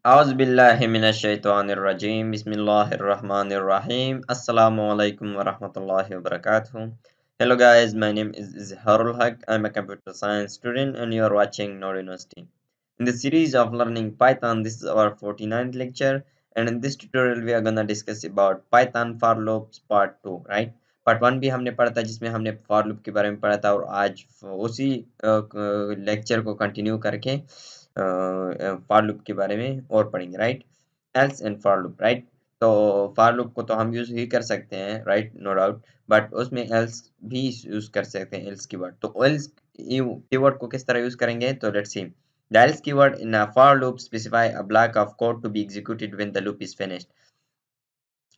Auzubillahiminash-shaytanir-rajim. Bismillahir-rahmanir-rahim. Assalamualaikum warahmatullahi wabarakatuh. Hello guys, my name is Izharul Haq. I'm a computer science student and you are watching Node University. In the series of learning Python, this is our 49th lecture, and in this tutorial we are gonna discuss about Python for loops part 2, right? Part 1 भी हमने पढ़ा था जिसमें हमने for loop के बारे में पढ़ा था और आज उसी लेक्चर को कंटिन्यू करके फॉर लूप के बारे में और पढ़ेंगे, right? Else and for loop, right? तो फॉर लूप को तो हम यूज ही कर सकते हैं, राइट, नो डाउट, बट उसमें एल्स भी यूज कर सकते हैं, एल्स कीवर्ड। तो एल्स कीवर्ड को किस तरह यूज करेंगे, तो let's see. The else keyword in a for loop specify a block of code to be executed when the loop is finished.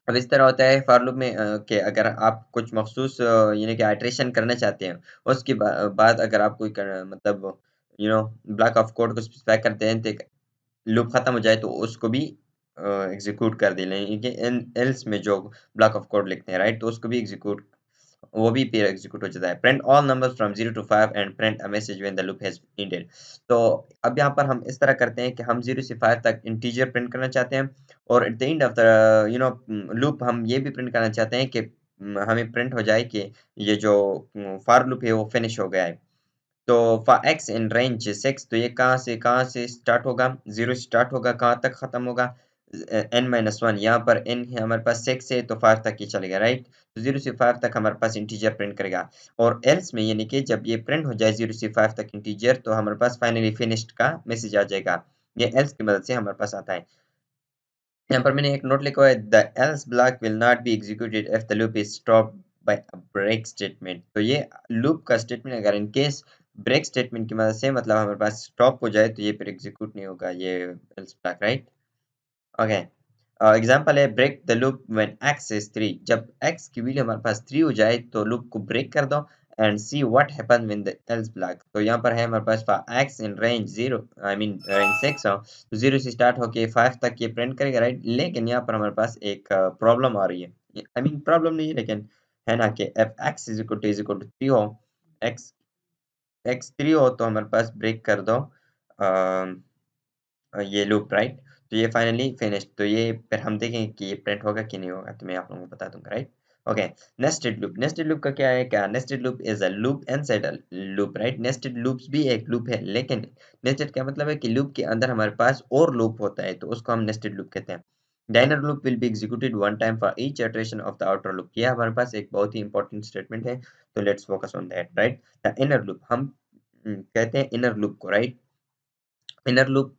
अब इस तरह होता है फॉर लूप में कि अगर आप कुछ मखसूस यानी कि आइटरेशन करना चाहते हैं, उसके बाद अगर आप कोई मतलब ब्लॉक ऑफ कोड को स्पेसिफाई करते हैं तो लूप खत्म हो जाए तो उसको भी एग्जीक्यूट कर दें, यानी कि एल्स में जो ब्लॉक ऑफ कोड लिखते हैं, राइट, तो उसको भी एग्जीक्यूट, वो भी पेयर एग्जीक्यूट हो जाता है। Print all numbers from 0 to 5 and print a message when the loop has ended. तो अब यहाँ पर हम इस तरह करते हैं कि हम 0 से 5 तक इंटीजर प्रिंट करना चाहते हैं और at the end of the loop हम ये भी प्रिंट करना चाहते हैं कि हमें प्रिंट हो जाए कि ये जो फॉर लूप है वो फिनिश हो गया है। तो फॉर एक्स इन रेंज 6, तो ये कहाँ से स्टार्ट होगा, 0 से स्टार्ट होगा, कहाँ तक खत्म होगा, n-1। यहाँ पर n है हमारे पास 6 है तो 5 तक ही चलेगा, राइट? तो 0 से 5 तक हमारे पास इंटीजर प्रिंट करेगा और एल्स में यानी कि जब ये प्रिंट हो जाए 0 से 5 तक इंटीजर तो हमारे पास फाइनली फिनिश्ड का मैसेज आ जाएगा। ये एल्स की मदद से हमारे पास आता है। यहाँ पर मैंने एक नोट लिखा हुआ है, the else block will not be executed if the loop is stopped by a break statement. तो ये लूप का स्टेटमेंट अगर इन केस ब्रेक स्टेटमेंट की मदद से मतलब हमारे पास स्टॉप हो जाए तो ये फिर एग्जीक्यूट नहीं होगा ये else block, right? Okay, example है break the loop when x is 3। जब x की वैल्यू हमारे पास 3 हो जाए तो लूप को ब्रेक कर दो and see what happen when the else block. तो यहाँ पर है हमारे पास for x in range 0, I mean range 6 हो तो 0 से स्टार्ट होके 5 तक ये प्रिंट करेगा, राइट? लेकिन यहाँ पर हमारे पास एक प्रॉब्लम आ रही है, आई मीन प्रॉब्लम नहीं है लेकिन है ना, कि F X is equal to 3 हो, x x 3 हो तो हमारे पास ब्रेक कर दो ये लूप, राइट? तो ये फाइनली फिनिश्ड। तो ये फिर हम देखेंगे कि ये प्रिंट होगा कि नहीं होगा, तो मैं आप लोगों को बता दूंगा, right? Okay, nested loop. Nested loop का क्या है, क्या nested loop is a loop inside a loop, right? Nested loops भी एक लूप है लेकिन नेस्टेड क्या मतलब है कि लूप के अंदर हमारे पास और लूप होता है तो उसको हम नेस्टेड लूप कहते हैं। The inner loop will be executed one time for each iteration of the outer loop। यह हमारे पास एक बहुत ही इंपॉर्टेंट स्टेटमेंट है, तो let's focus on that, right? The inner loop हम कहते हैं इनर लूप को, राइट? इनर लूप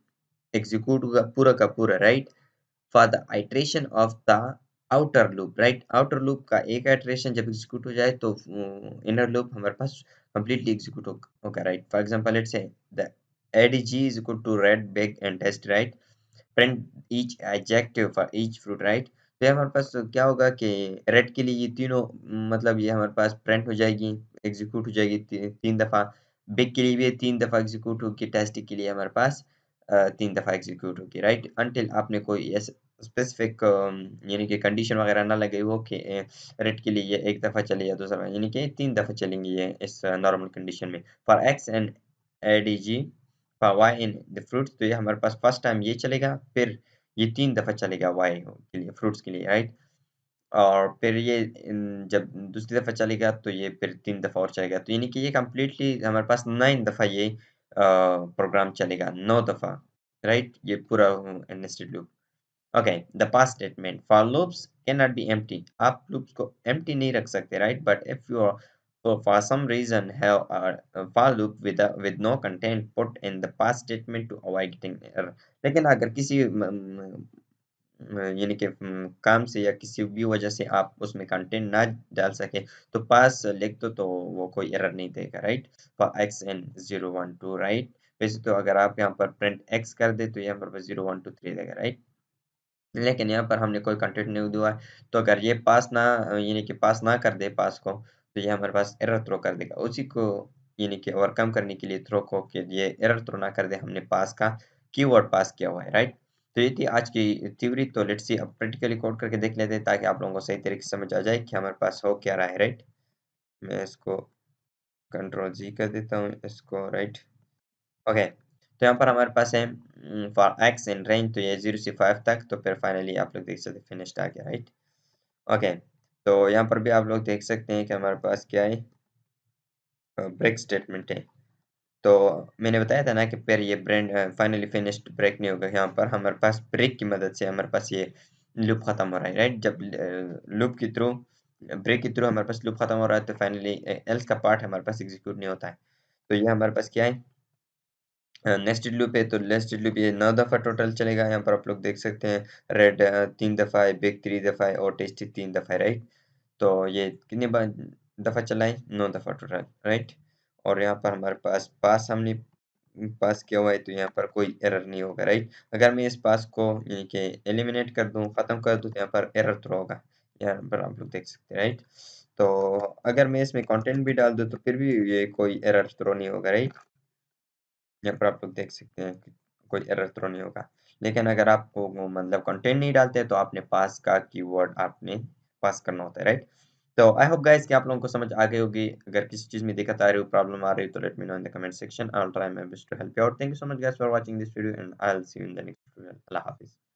एग्जीक्यूट होगा पूरा का पूरा, right, for the iteration of the outer loop, right? Outer loop का एक आइट्रेशन जब एग्जीक्यूट हो जाए तो इनर लूप हमारे पास कंप्लीटली एग्जीक्यूट होगा, right? For example let's say the adg is equal to red big and test, right? print each adjective for each fruit, right? तो ये हमारे पास क्या होगा कि रेड के लिए ये तीनों मतलब ये हमारे पास प्रिंट हो जाएगी, एग्जीक्यूट हो जाएगी 3 दफा। बिग के लिए भी 3 दफा एग्जीक्यूट होगी, टेस्ट के लिए हमारे पास 3 दफा एग्जीक्यूट होगी, राइट? अनटिल आपने कोई ऐसे स्पेसिफिक यानी कि कंडीशन वगैरह ना लगे हो कि रेड के लिए ये 1 दफा चले या दूसरा, यानी कि 3 दफा चलेंगी ये इस नॉर्मल कंडीशन में। For x and ADG y in the fruits, तो ये हमारे पास फर्स्ट टाइम ये चलेगा, फिर ये 3 दफा चलेगा y के लिए, फ्रूट्स के लिए, राइट? और फिर ये जब दूसरी दफा चलेगा तो ये फिर 3 दफा और चलेगा, तो यानी कि ये कम्प्लीटली हमारे पास 9 दफा ये प्रोग्राम चलेगा, 9 दफा, राइट? ये पूरा nested loop. Okay, the past statement for loops can not be empty. आप लूप्स को एम्प्टी नहीं रख सकते, right? But if you so for some reason have a for loop with no content, put in the past statement to avoid getting error। लेकिन अगर किसी यानी कि काम से या किसी भी वजह से आप उसमें कंटेंट ना डाल सके तो पास लिख दो तो वो कोई एरर नहीं देगा, right? For x in 0 1 2, right? वैसे तो अगर आप यहाँ पर प्रिंट एक्स कर दे तो यहाँ पर 0 1 2 3 देगा, राइट? लेकिन यहाँ पर हमने कोई कंटेंट नहीं दिया है तो अगर ये पास ना यानी कि पास ना कर दे पास को तो ये हमारे पास एरर थ्रो कर देगा। उसी को यानी कि ओवरकम करने के लिए थ्रो को कि ये एरर थ्रो ना कर दे, हमने पास का कीवर्ड पास किया हुआ है, राइट? तो ये थी आज की थ्योरी। तो लेट्स सी अब प्रैक्टिकली कोड करके देख लेते हैं ताकि आप लोगों को सही तरीके से समझ आ जाए कि हमारे पास हो क्या रहा है, राइट? मैं इसको कंट्रोल जी कर देता हूँ इसको, राइट? ओके, तो यहाँ पर हमारे पास है फॉर एक्स इन रेंज, तो ये 0 से 5 तक, तो फिर फाइनली आप लोग देख सकते हैं फिनिश्ड आ गया, राइट। ओके, तो यहाँ पर भी आप लोग देख सकते हैं कि हमारे पास क्या है, ब्रेक स्टेटमेंट है। तो मैंने बताया था ना कि फिर ये ब्रेंड फाइनली फिनिश्ड ब्रेक नहीं होगा, यहाँ पर हमारे पास ब्रेक की मदद से हमारे पास ये लूप खत्म हो रहा है, राइट। जब लूप के थ्रू, ब्रेक के थ्रू हमारे पास लूप खत्म हो रहा है, तो फाइनली एल्स का पार्ट हमारे पास एग्जीक्यूट नहीं होता है। तो ये हमारे पास क्या है, नेस्टेड लूप है। तो नेस्टेड लूप ये 9 दफ़ा टोटल चलेगा। यहाँ पर आप लोग देख सकते हैं रेड 3 दफ़ा है, बिग 3 दफ़ा है और टेस्टी 3 दफ़ा है, राइट। तो ये कितनी बार दफ़ा चला है, 9 दफ़ा टोटल, राइट। और यहाँ पर हमारे पास पास हमने पास किया हुआ है, तो यहाँ पर कोई एरर नहीं होगा, राइट। अगर मैं इस पास को यानी कि एलिमिनेट कर दूँ, ख़त्म कर दूँ, तो यहाँ पर एरर थ्रो होगा, यहाँ पर आप लोग देख सकते हैं, राइट। तो अगर मैं इसमें कंटेंट भी डाल दूँ, तो फिर भी ये कोई एरर थ्रो नहीं होगा, राइट। यहाँ पर आप लोग देख सकते हैं कि कोई एरर थ्रो नहीं होगा। लेकिन अगर आपको वो मतलब कंटेंट नहीं डालते, तो आपने पास का कीवर्ड आपने पास करना होता है, राइट। तो आई होप गाइस कि आप लोगों को समझ आ गई होगी। अगर किसी चीज़ में दिक्कत आ रही हो, प्रॉब्लम आ रही हो, तो let me know in the comment section. I will try my best to help you out. Thank you so much guys for watching this video and I will see you in the next video. अल्लाह हाफिज़।